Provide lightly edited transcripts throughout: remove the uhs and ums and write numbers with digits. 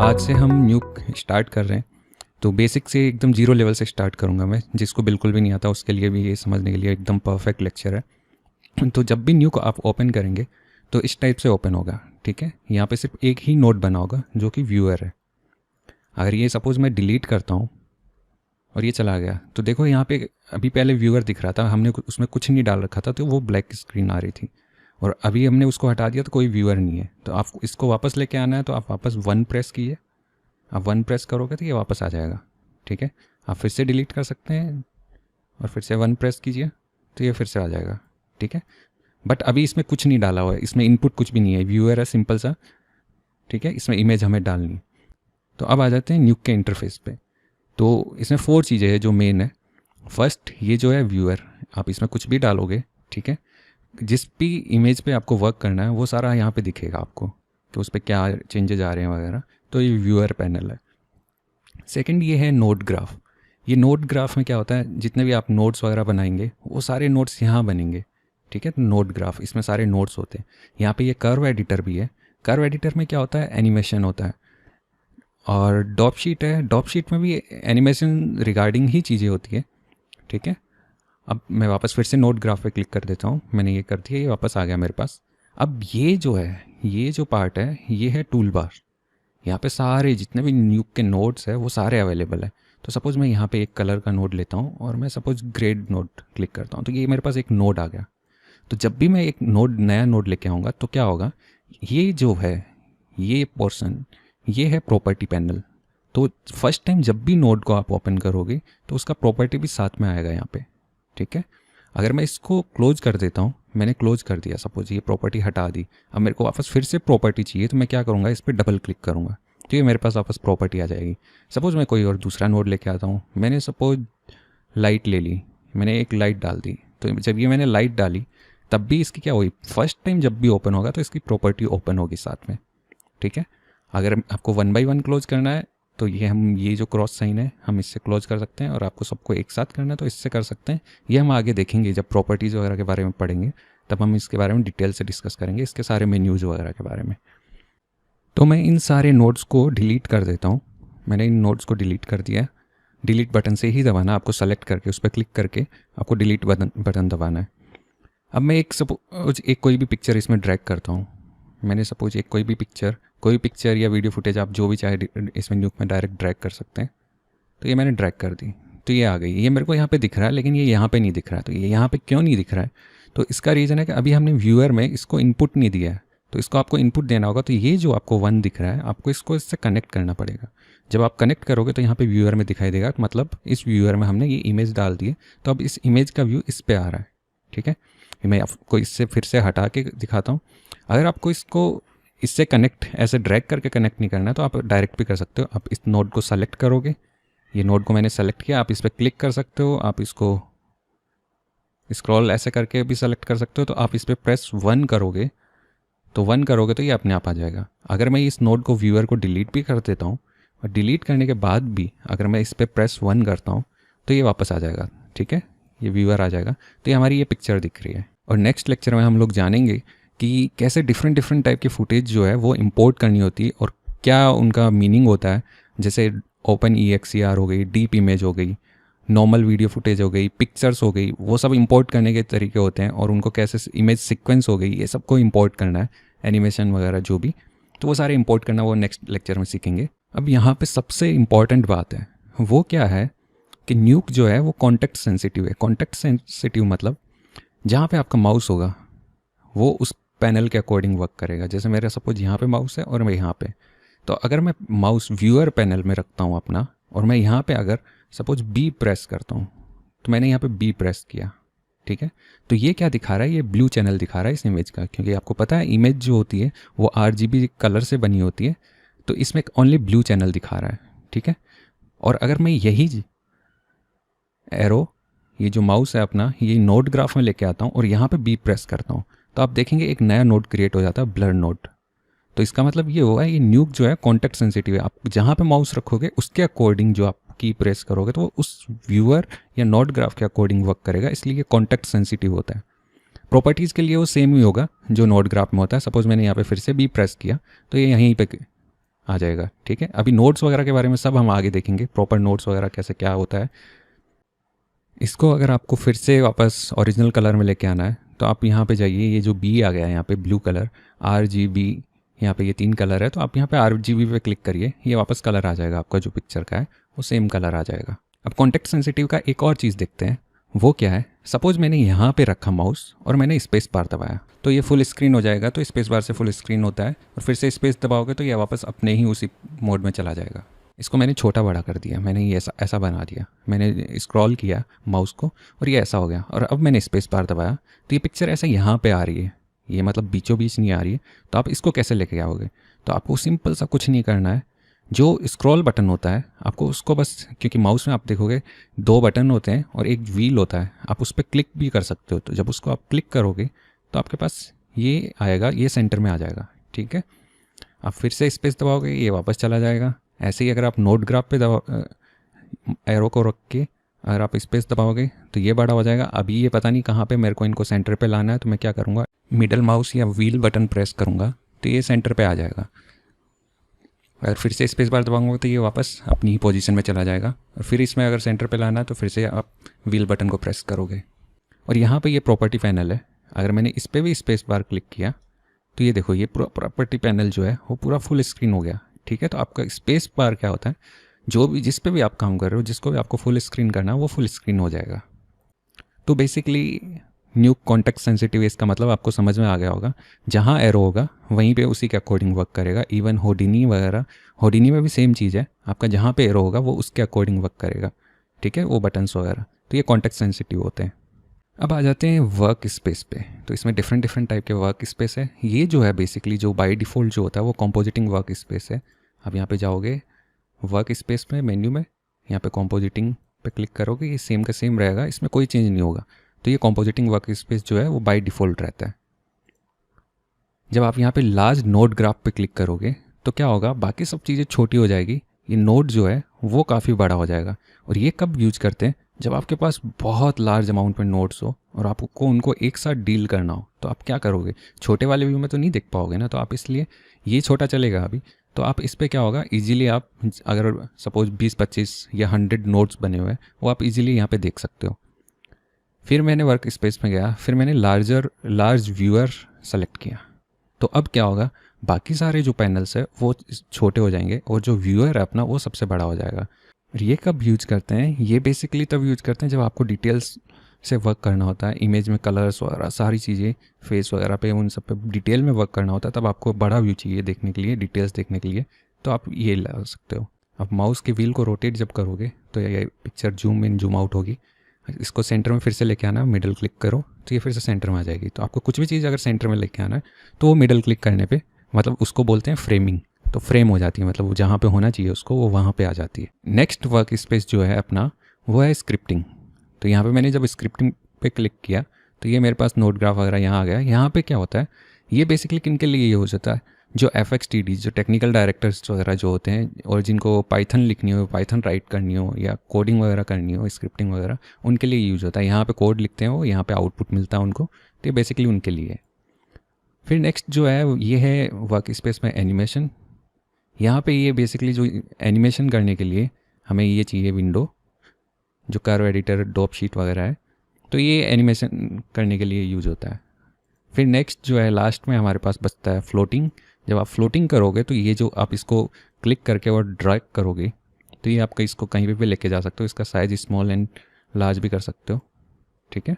आज से हम न्यूक स्टार्ट कर रहे हैं, तो बेसिक से एकदम जीरो लेवल से स्टार्ट करूँगा मैं। जिसको बिल्कुल भी नहीं आता उसके लिए भी ये समझने के लिए एकदम परफेक्ट लेक्चर है। तो जब भी न्यूक आप ओपन करेंगे तो इस टाइप से ओपन होगा, ठीक है। यहाँ पे सिर्फ एक ही नोड बना होगा जो कि व्यूअर है। अगर ये सपोज़ मैं डिलीट करता हूँ और ये चला गया, तो देखो यहाँ पे अभी पहले व्यूअर दिख रहा था, हमने उसमें कुछ नहीं डाल रखा था तो वो ब्लैक स्क्रीन आ रही थी, और अभी हमने उसको हटा दिया तो कोई व्यूअर नहीं है। तो आपको इसको वापस लेके आना है तो आप वापस 1 प्रेस कीजिए। आप 1 प्रेस करोगे तो ये वापस आ जाएगा, ठीक है। आप फिर से डिलीट कर सकते हैं और फिर से 1 प्रेस कीजिए तो ये फिर से आ जाएगा, ठीक है। बट अभी इसमें कुछ नहीं डाला हुआ है, इसमें इनपुट कुछ भी नहीं है, व्यूअर है सिंपल सा, ठीक है। इसमें इमेज हमें डालनी है। तो अब आ जाते हैं न्यूक के इंटरफेस पे। तो इसमें 4 चीज़ें हैं जो मेन है। फर्स्ट, ये जो है व्यूअर, आप इसमें कुछ भी डालोगे, ठीक है। जिस भी इमेज पे आपको वर्क करना है वो सारा यहाँ पे दिखेगा आपको कि उस पर क्या चेंजेज आ रहे हैं वगैरह। तो ये व्यूअर पैनल है। सेकंड, ये है नोड ग्राफ। ये नोड ग्राफ में क्या होता है, जितने भी आप नोड्स वगैरह बनाएंगे वो सारे नोड्स यहाँ बनेंगे, ठीक है। तो नोड ग्राफ, इसमें सारे नोड्स होते हैं। यहाँ पे ये कर्व एडिटर भी है। कर्व एडिटर में क्या होता है, एनिमेशन होता है। और डॉप शीट है, डॉप शीट में भी एनिमेशन रिगार्डिंग ही चीज़ें होती है, ठीक है। अब मैं वापस फिर से नोड ग्राफ पे क्लिक कर देता हूँ। मैंने ये कर दिया, ये वापस आ गया मेरे पास। अब ये जो है, ये जो पार्ट है, ये है टूल बार। यहाँ पे सारे जितने भी न्यूक के नोड्स है वो सारे अवेलेबल है। तो सपोज़ मैं यहाँ पे एक कलर का नोड लेता हूँ और मैं सपोज़ ग्रेड नोड क्लिक करता हूँ, तो ये मेरे पास एक नोड आ गया। तो जब भी मैं एक नोड, नया नोड लेके आऊँगा तो क्या होगा, ये जो है, ये पोर्सन, ये है प्रॉपर्टी पैनल। तो फर्स्ट टाइम जब भी नोड को आप ओपन करोगे तो उसका प्रॉपर्टी भी साथ में आएगा यहाँ पे, ठीक है। अगर मैं इसको क्लोज कर देता हूँ, मैंने क्लोज कर दिया, सपोज ये प्रॉपर्टी हटा दी, अब मेरे को वापस फिर से प्रॉपर्टी चाहिए, तो मैं क्या करूँगा, इस पर डबल क्लिक करूँगा तो ये मेरे पास वापस प्रॉपर्टी आ जाएगी। सपोज़ मैं कोई और दूसरा नोड लेके आता हूँ, मैंने सपोज लाइट ले ली, मैंने एक लाइट डाल दी। तो जब ये मैंने लाइट डाली तब भी इसकी क्या हुई, फर्स्ट टाइम जब भी ओपन होगा तो इसकी प्रॉपर्टी ओपन होगी साथ में, ठीक है। अगर आपको 1 बाई 1 क्लोज करना है तो ये जो क्रॉस साइन है हम इससे क्लोज कर सकते हैं, और आपको सबको एक साथ करना है तो इससे कर सकते हैं। ये हम आगे देखेंगे, जब प्रॉपर्टीज़ वगैरह के बारे में पढ़ेंगे तब हम इसके बारे में डिटेल से डिस्कस करेंगे, इसके सारे मेन्यूज़ वगैरह के बारे में। तो मैं इन सारे नोड्स को डिलीट कर देता हूँ। मैंने इन नोड्स को डिलीट कर दिया है। डिलीट बटन से ही दबाना, आपको सेलेक्ट करके उस पर क्लिक करके आपको डिलीट बटन दबाना है। अब मैं एक कोई भी पिक्चर इसमें ड्रैग करता हूँ। मैंने सपोज एक कोई भी पिक्चर या वीडियो फुटेज, आप जो भी चाहे इसमें न्यूक में डायरेक्ट ड्रैग कर सकते हैं। तो ये मैंने ड्रैग कर दी तो ये आ गई। ये मेरे को यहाँ पे दिख रहा है लेकिन ये यहाँ पे नहीं दिख रहा है। तो ये यहाँ पे क्यों नहीं दिख रहा है, तो इसका रीज़न है कि अभी हमने व्यूअर में इसको इनपुट नहीं दिया है। तो इसको आपको इनपुट देना होगा। तो ये जो आपको 1 दिख रहा है, आपको इसको इससे कनेक्ट करना पड़ेगा। जब आप कनेक्ट करोगे तो यहाँ पे व्यूअर में दिखाई देगा, मतलब इस व्यूअर में हमने ये इमेज डाल दी है, तो अब इस इमेज का व्यू इस पर आ रहा है, ठीक है। मैं आपको इससे फिर से हटा के दिखाता हूँ। अगर आपको इसको इससे कनेक्ट, ऐसे ड्रैग करके कनेक्ट नहीं करना है तो आप डायरेक्ट भी कर सकते हो। आप इस नोड को सेलेक्ट करोगे, ये नोड को मैंने सेलेक्ट किया, आप इस पर क्लिक कर सकते हो। आप इसको स्क्रॉल ऐसे करके भी सेलेक्ट कर सकते हो। तो आप इस पर प्रेस 1 करोगे तो ये अपने आप आ जाएगा। अगर मैं इस नोड को, व्यूअर को डिलीट भी कर देता हूँ, और डिलीट करने के बाद भी अगर मैं इस पर प्रेस 1 करता हूँ तो ये वापस आ जाएगा, ठीक है। ये व्यूअर आ जाएगा, तो ये हमारी ये पिक्चर दिख रही है। और नेक्स्ट लेक्चर में हम लोग जानेंगे कि कैसे डिफरेंट टाइप की फुटेज जो है वो इंपोर्ट करनी होती है और क्या उनका मीनिंग होता है। जैसे OpenEXR हो गई, डीप इमेज हो गई, नॉर्मल वीडियो फुटेज हो गई, पिक्चर्स हो गई, वो सब इंपोर्ट करने के तरीके होते हैं। और उनको कैसे, इमेज सीक्वेंस हो गई, ये सबको इंपोर्ट करना है, एनिमेशन वगैरह जो भी, तो वो सारे इंपोर्ट करना वो नेक्स्ट लेक्चर में सीखेंगे। अब यहाँ पे सबसे इम्पॉर्टेंट बात है वो क्या है कि न्यूक जो है वो कॉन्टेक्स्ट सेंसिटिव है। कॉन्टेक्स्ट सेंसिटिव मतलब जहाँ पे आपका माउस होगा वो उस पैनल के अकॉर्डिंग वर्क करेगा। जैसे मेरा सपोज यहाँ पे माउस है और मैं यहाँ पे, तो अगर मैं माउस व्यूअर पैनल में रखता हूँ अपना, और मैं यहाँ पे अगर सपोज B प्रेस करता हूँ, तो मैंने यहाँ पे B प्रेस किया, ठीक है। तो ये क्या दिखा रहा है, ये ब्लू चैनल दिखा रहा है इस इमेज का, क्योंकि आपको पता है इमेज जो होती है वो RGB कलर से बनी होती है, तो इसमें ओनली ब्लू चैनल दिखा रहा है, ठीक है। और अगर मैं यही एरो, ये जो माउस है अपना, ये नोड ग्राफ में लेके आता हूँ और यहाँ पे B प्रेस करता हूँ, तो आप देखेंगे एक नया नोड क्रिएट हो जाता है, ब्लर नोड। तो इसका मतलब ये हुआ है ये न्यूक जो है कॉन्टेक्ट सेंसिटिव है। आप जहाँ पे माउस रखोगे उसके अकॉर्डिंग जो आप की प्रेस करोगे तो वो उस व्यूअर या नोड ग्राफ के अकॉर्डिंग वर्क करेगा, इसलिए ये कॉन्टेक्ट सेंसिटिव होता है। प्रॉपर्टीज़ के लिए वो सेम ही होगा जो नोड ग्राफ में होता है। सपोज मैंने यहाँ पे फिर से B प्रेस किया तो ये यहीं पे आ जाएगा। ठीक है, अभी नोट्स वगैरह के बारे में सब हम आगे देखेंगे, प्रॉपर नोट्स वगैरह कैसे क्या होता है। इसको अगर आपको फिर से वापस ओरिजिनल कलर में लेके आना है तो आप यहाँ पे जाइए, ये जो बी आ गया है यहाँ पे ब्लू कलर, RGB, यहाँ पे ये 3 कलर है, तो आप यहाँ पे RGB पे क्लिक करिए, ये वापस कलर आ जाएगा आपका जो पिक्चर का है वो सेम कलर आ जाएगा। अब कॉन्टेक्स्ट सेंसिटिव का एक और चीज़ देखते हैं, वो क्या है। सपोज मैंने यहाँ पे रखा माउस और मैंने स्पेस बार दबाया तो ये फुल स्क्रीन हो जाएगा, तो स्पेस बार से फुल स्क्रीन होता है, और फिर से स्पेस दबाओगे तो ये वापस अपने ही उसी मोड में चला जाएगा। इसको मैंने छोटा बड़ा कर दिया, मैंने ये ऐसा ऐसा बना दिया, मैंने स्क्रॉल किया माउस को और ये ऐसा हो गया, और अब मैंने स्पेस बार दबाया तो ये पिक्चर ऐसा यहाँ पे आ रही है, ये मतलब बीचों बीच नहीं आ रही है। तो आप इसको कैसे लेके आओगे, तो आपको सिंपल सा कुछ नहीं करना है, जो स्क्रॉल बटन होता है आपको उसको बस, क्योंकि माउस में आप देखोगे 2 बटन होते हैं और एक व्हील होता है, आप उस पर क्लिक भी कर सकते हो, तो जब उसको आप क्लिक करोगे तो आपके पास ये आएगा, ये सेंटर में आ जाएगा। ठीक है, आप फिर से स्पेस दबाओगे ये वापस चला जाएगा। ऐसे ही अगर आप नोट ग्राफ पे एरो को रख के अगर आप स्पेस दबाओगे तो ये बड़ा हो जाएगा। अभी ये पता नहीं कहाँ पे मेरे को इनको सेंटर पे लाना है, तो मैं क्या करूँगा, मिडल माउस या व्हील बटन प्रेस करूँगा तो ये सेंटर पे आ जाएगा। अगर फिर से स्पेस बार दबाऊंगा तो ये वापस अपनी ही पोजीशन में चला जाएगा, और फिर इसमें अगर सेंटर पे लाना है तो फिर से आप व्हील बटन को प्रेस करोगे। और यहाँ पे ये प्रॉपर्टी पैनल है, अगर मैंने इस पर भी स्पेस बार क्लिक किया तो ये देखो, ये प्रॉपर्टी पैनल जो है वो पूरा फुल स्क्रीन हो गया। ठीक है, तो आपका स्पेस बार क्या होता है, जो भी जिस पे भी आप काम कर रहे हो, जिसको भी आपको फुल स्क्रीन करना है वो फुल स्क्रीन हो जाएगा। तो बेसिकली न्यू कॉन्टेक्स्ट सेंसिटिव, इसका मतलब आपको समझ में आ गया होगा, जहाँ एरो होगा वहीं पे उसी के अकॉर्डिंग वर्क करेगा। इवन होडिनी वगैरह, होडिनी में भी सेम चीज़ है, आपका जहाँ पे एरो होगा वो उसके अकॉर्डिंग वर्क करेगा। ठीक है, वो बटन्स वगैरह, तो ये कॉन्टेक्स्ट सेंसिटिव होते हैं। अब आ जाते हैं वर्क स्पेस पे, तो इसमें डिफरेंट डिफरेंट टाइप के वर्क स्पेस है। ये जो है बेसिकली जो बाय डिफ़ॉल्ट जो होता है वो कंपोजिटिंग वर्क स्पेस है। अब यहाँ पे जाओगे वर्क स्पेस में, मेन्यू में, यहाँ पे कंपोजिटिंग पे क्लिक करोगे, ये सेम का सेम रहेगा, इसमें कोई चेंज नहीं होगा। तो ये कंपोजिटिंग वर्क स्पेस जो है वो बाय डिफ़ॉल्ट रहता है। जब आप यहाँ पे लार्ज नोड ग्राफ पे क्लिक करोगे तो क्या होगा, बाकी सब चीज़ें छोटी हो जाएगी, ये नोड जो है वो काफ़ी बड़ा हो जाएगा। और ये कब यूज करते हैं, जब आपके पास बहुत लार्ज अमाउंट में नोड्स हो और आपको उनको एक साथ डील करना हो, तो आप क्या करोगे, छोटे वाले व्यू में तो नहीं देख पाओगे ना, तो आप इसलिए ये छोटा चलेगा अभी, तो आप इस पर क्या होगा, इजीली आप अगर सपोज 20-25 या 100 नोड्स बने हुए हैं वो आप इजीली यहाँ पे देख सकते हो। फिर मैंने वर्क स्पेस में गया, फिर मैंने लार्ज व्यूअर सेलेक्ट किया, तो अब क्या होगा, बाकी सारे जो पैनल्स है वो छोटे हो जाएंगे और जो व्यूअर है अपना वो सबसे बड़ा हो जाएगा। और ये कब यूज करते हैं, ये बेसिकली तब यूज करते हैं जब आपको डिटेल्स से वर्क करना होता है, इमेज में कलर्स वगैरह सारी चीज़ें, फेस वगैरह पे, उन सब पे डिटेल में वर्क करना होता है, तब आपको बड़ा व्यू चाहिए देखने के लिए, डिटेल्स देखने के लिए, तो आप ये ला सकते हो। आप माउस के व्हील को रोटेट जब करोगे तो ये picture zoom in zoom out होगी। इसको सेंटर में फिर से लेके आना, मिडल क्लिक करो तो ये फिर से सेंटर में आ जाएगी। तो आपको कुछ भी चीज़ अगर सेंटर में लेके आना है तो वो मिडल क्लिक करने पे, मतलब उसको बोलते हैं फ्रेमिंग, तो फ्रेम हो जाती है, मतलब वो जहाँ पे होना चाहिए उसको वो वहाँ पे आ जाती है। नेक्स्ट वर्क स्पेस जो है अपना वो है स्क्रिप्टिंग। तो यहाँ पे मैंने जब स्क्रिप्टिंग पे क्लिक किया तो ये मेरे पास नोट ग्राफ वगैरह यहाँ आ गया। यहाँ पे क्या होता है, ये बेसिकली किन के लिए यूज़ होता है, जो FXTD, जो टेक्निकल डायरेक्टर्स वगैरह जो होते हैं और जिनको पाइथन लिखनी हो, पाइथन राइट करनी हो या कोडिंग वगैरह करनी हो, स्क्रिप्टिंग वगैरह, उनके लिए यूज़ होता है। यहाँ पे कोड लिखते हैं वो, यहाँ पे आउटपुट मिलता है उनको, तो ये बेसिकली उनके लिए है। फिर नेक्स्ट जो है ये है वर्क स्पेस में एनिमेशन। यहाँ पे ये बेसिकली जो एनिमेशन करने के लिए हमें ये चाहिए विंडो, जो कर्व एडिटर, डॉप शीट वगैरह है, तो ये एनिमेशन करने के लिए यूज़ होता है। फिर नेक्स्ट जो है लास्ट में हमारे पास बचता है फ्लोटिंग। जब आप फ्लोटिंग करोगे तो ये जो आप इसको क्लिक करके और ड्रैग करोगे तो ये आपका इसको कहीं पे भी लेके जा सकते हो, इसका साइज स्मॉल एंड लार्ज भी कर सकते हो। ठीक है,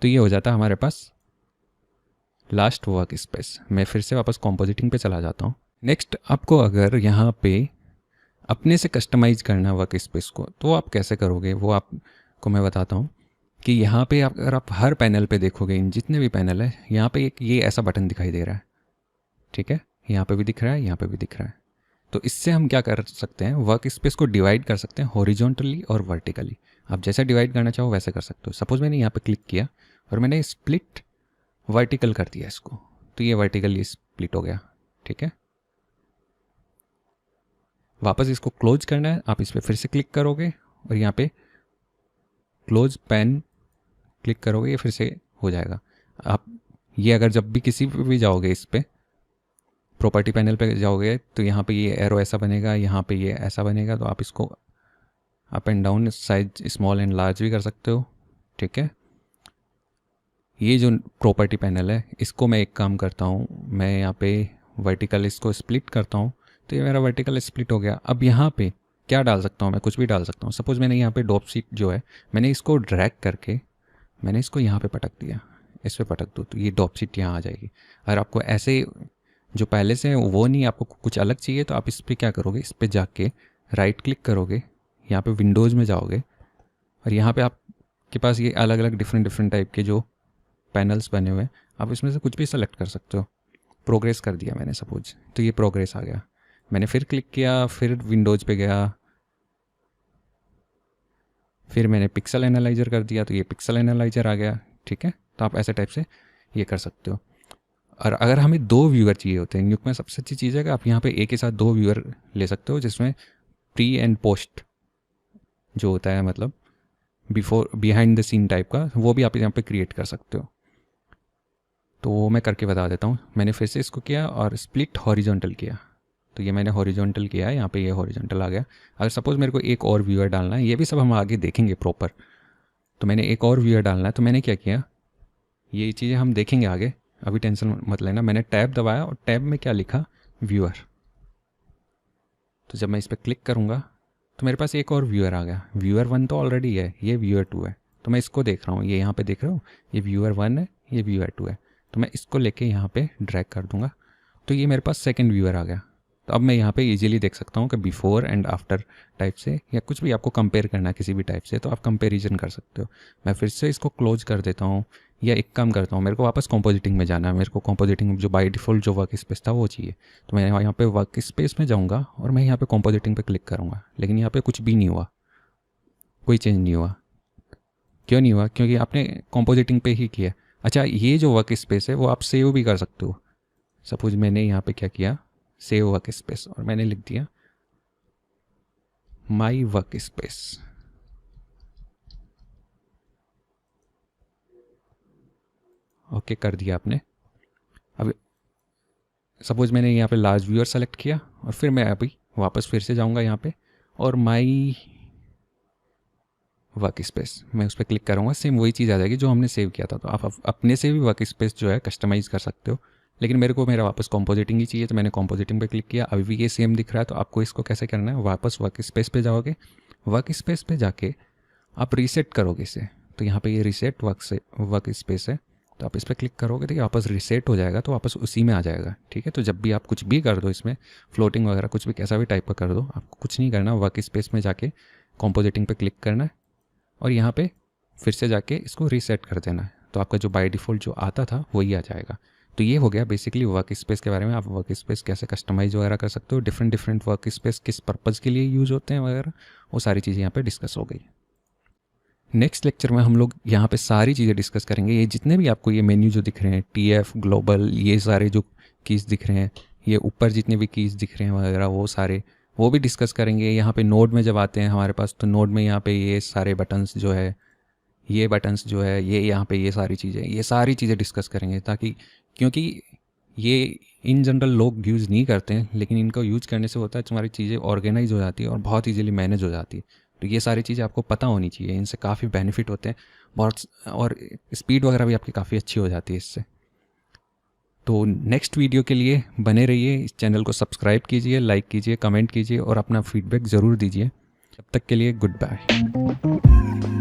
तो ये हो जाता है हमारे पास लास्ट वर्क स्पेस। मैं फिर से वापस कंपोजिटिंग पे चला जाता हूँ। नेक्स्ट आपको अगर यहाँ पे अपने से कस्टमाइज़ करना वर्क स्पेस को, तो आप कैसे करोगे वो आपको मैं बताता हूँ। कि यहाँ पे अगर आप हर पैनल पे देखोगे, इन जितने भी पैनल है, यहाँ पे एक ये ऐसा बटन दिखाई दे रहा है। ठीक है, यहाँ पे भी दिख रहा है, यहाँ पे भी दिख रहा है। तो इससे हम क्या कर सकते हैं, वर्क स्पेस को डिवाइड कर सकते हैं हॉरिजॉन्टली और वर्टिकली। आप जैसा डिवाइड करना चाहो वैसे कर सकते हो। सपोज मैंने यहाँ पे क्लिक किया और मैंने स्प्लिट वर्टिकल कर दिया इसको, तो ये वर्टिकली स्प्लिट हो गया। ठीक है, वापस इसको क्लोज करना है, आप इस पर फिर से क्लिक करोगे और यहाँ पे क्लोज पैन क्लिक करोगे, ये फिर से हो जाएगा। आप ये अगर जब भी किसी पे भी जाओगे इस पे, प्रॉपर्टी पैनल पे जाओगे तो यहाँ पे ये एरो ऐसा बनेगा, यहाँ पे ये ऐसा बनेगा, तो आप इसको up and down size small and large भी कर सकते हो, ठीक है। ये जो प्रॉपर्टी पैनल है इसको मैं एक काम करता हूँ, मैं यहाँ पे वर्टिकल इसको स्प्लिट करता हूँ, तो ये मेरा वर्टिकल स्प्लिट हो गया। अब यहाँ पे क्या डाल सकता हूँ मैं, कुछ भी डाल सकता हूँ। सपोज़ मैंने यहाँ पे डॉप शीट जो है मैंने इसको ड्रैग करके मैंने इसको यहाँ पे पटक दिया, इस पर पटक दो तो ये डॉप शीट यहाँ आ जाएगी। अगर आपको ऐसे जो पहले से वो नहीं, आपको कुछ अलग चाहिए तो आप इस पर क्या करोगे, इस पर जाके राइट क्लिक करोगे, यहाँ पे विंडोज़ में जाओगे और यहाँ पे आपके पास ये अलग अलग डिफरेंट टाइप के जो पैनल्स बने हुए हैं, आप इसमें से कुछ भी सेलेक्ट कर सकते हो। प्रोग्रेस कर दिया मैंने सपोज, तो ये प्रोग्रेस आ गया। मैंने फिर क्लिक किया, फिर विंडोज़ पे गया, फिर मैंने पिक्सल एनालाइज़र कर दिया तो ये पिक्सल एनालाइज़र आ गया, ठीक है। तो आप ऐसे टाइप से ये कर सकते हो। और अगर हमें 2 व्यूअर चाहिए होते हैं, न्यूक में सबसे अच्छी चीज़ है कि आप यहाँ पे एक ही साथ 2 व्यूअर ले सकते हो, जिसमें प्री एंड पोस्ट जो होता है, मतलब before behind the scene type का, वो भी आप यहाँ पे क्रिएट कर सकते हो। तो वो मैं करके बता देता हूँ। मैंने फिर से इसको किया और स्प्लिट हॉरिजॉन्टल किया, तो ये मैंने हॉरिजॉन्टल किया है, यहाँ पे ये हॉरिजॉन्टल आ गया। अगर सपोज़ मेरे को एक और व्यूअर डालना है, ये भी सब हम आगे देखेंगे प्रॉपर, तो मैंने एक और व्यूअर डालना है, तो मैंने क्या किया, ये चीज़ें हम देखेंगे आगे, अभी टेंशन मत लेना। मैंने टैब दबाया और टैब में क्या लिखा, व्यूअर। तो जब मैं इस पर क्लिक करूँगा तो मेरे पास एक और व्यूअर आ गया। व्यूअर 1 तो ऑलरेडी है, ये व्यूअर 2 है, तो मैं इसको देख रहा हूँ, ये यहाँ पे देख रहा हूँ, ये व्यूअर 1 है, ये व्यूअर 2 है, तो मैं इसको लेके यहाँ पे ड्रैग कर दूँगा, तो ये मेरे पास सेकंड व्यूअर आ गया। तो अब मैं यहाँ पे इजीली देख सकता हूँ कि बिफोर एंड आफ्टर टाइप से, या कुछ भी आपको कंपेयर करना है किसी भी टाइप से, तो आप कंपेरिजन कर सकते हो। मैं फिर से इसको क्लोज कर देता हूँ, या एक काम करता हूँ, मेरे को वापस कंपोजिटिंग में जाना है, मेरे को कंपोजिटिंग जो बाय डिफ़ॉल्ट जो वर्क स्पेस था वो चाहिए, तो मैं यहाँ पे वर्क स्पेस में जाऊँगा और मैं यहाँ पे कंपोजिटिंग पे क्लिक करूँगा। लेकिन यहाँ पे कुछ भी नहीं हुआ, कोई चेंज नहीं हुआ। क्यों नहीं हुआ? क्योंकि आपने कंपोजिटिंग पे ही किया। अच्छा, ये जो वर्क स्पेस है वो आप सेव भी कर सकते हो। सपोज मैंने यहाँ पे क्या किया, सेव वर्क स्पेस, और मैंने लिख दिया माई वर्क स्पेस। ओके कर दिया आपने। अब सपोज मैंने यहाँ पे लार्ज व्यूअर सेलेक्ट किया और फिर मैं अभी वापस फिर से जाऊँगा यहाँ पे और माई वर्क स्पेस, मैं उस पर क्लिक करूँगा, सेम वही चीज़ आ जाएगी जो हमने सेव किया था। तो आप अपने से भी वर्क स्पेस जो है कस्टमाइज़ कर सकते हो, लेकिन मेरे को मेरा वापस कंपोजिटिंग ही चाहिए, तो मैंने कंपोजिटिंग पे क्लिक किया। अभी भी ये सेम दिख रहा है, तो आपको इसको कैसे करना है, वापस वर्क स्पेस पे जाओगे, वर्क स्पेस पे जाके आप रीसेट करोगे इसे, तो यहाँ पे ये रीसेट वर्क स्पेस है, तो आप इस पर क्लिक करोगे तो ये वापस रीसेट हो जाएगा, तो वापस उसी में आ जाएगा, ठीक है। तो जब भी आप कुछ भी कर दो इसमें, फ्लोटिंग वगैरह कुछ भी कैसा भी टाइप का कर दो, आपको कुछ नहीं करना, वर्क स्पेस में जाके कंपोजिटिंग पे क्लिक करना है और यहाँ पे फिर से जाके इसको रीसेट कर देना है, तो आपका जो बाय डिफ़ॉल्ट जो आता था वही आ जाएगा। तो ये हो गया बेसिकली वर्क स्पेस के बारे में। आप वर्क स्पेस कैसे कस्टमाइज़ वगैरह कर सकते हो, डिफरेंट वर्क स्पेस किस पर्पज़ के लिए यूज़ होते हैं वगैरह, वो सारी चीज़ें यहाँ पे डिस्कस हो गई। नेक्स्ट लेक्चर में हम लोग यहाँ पे सारी चीज़ें डिस्कस करेंगे। ये जितने भी आपको ये मेन्यू जो दिख रहे हैं, TF ग्लोबल, ये सारे जो कीज़ दिख रहे हैं, ये ऊपर जितने भी कीज़ दिख रहे हैं वगैरह, वो सारे वो भी डिस्कस करेंगे। यहाँ पे नोड में जब आते हैं हमारे पास, तो नोड में यहाँ पे ये सारे बटन्स जो है, ये बटन्स जो है, ये यहाँ पे ये सारी चीज़ें डिस्कस करेंगे, ताकि क्योंकि ये इन जनरल लोग यूज़ नहीं करते हैं, लेकिन इनको यूज़ करने से होता है तुम्हारी चीज़ें ऑर्गेनाइज हो जाती है और बहुत ईजीली मैनेज हो जाती है। तो ये सारी चीज़ें आपको पता होनी चाहिए, इनसे काफ़ी बेनिफिट होते हैं बहुत, और स्पीड वगैरह भी आपकी काफ़ी अच्छी हो जाती है इससे। तो नेक्स्ट वीडियो के लिए बने रहिए, इस चैनल को सब्सक्राइब कीजिए, लाइक कीजिए, कमेंट कीजिए और अपना फीडबैक ज़रूर दीजिए। तब तक के लिए गुड बाय।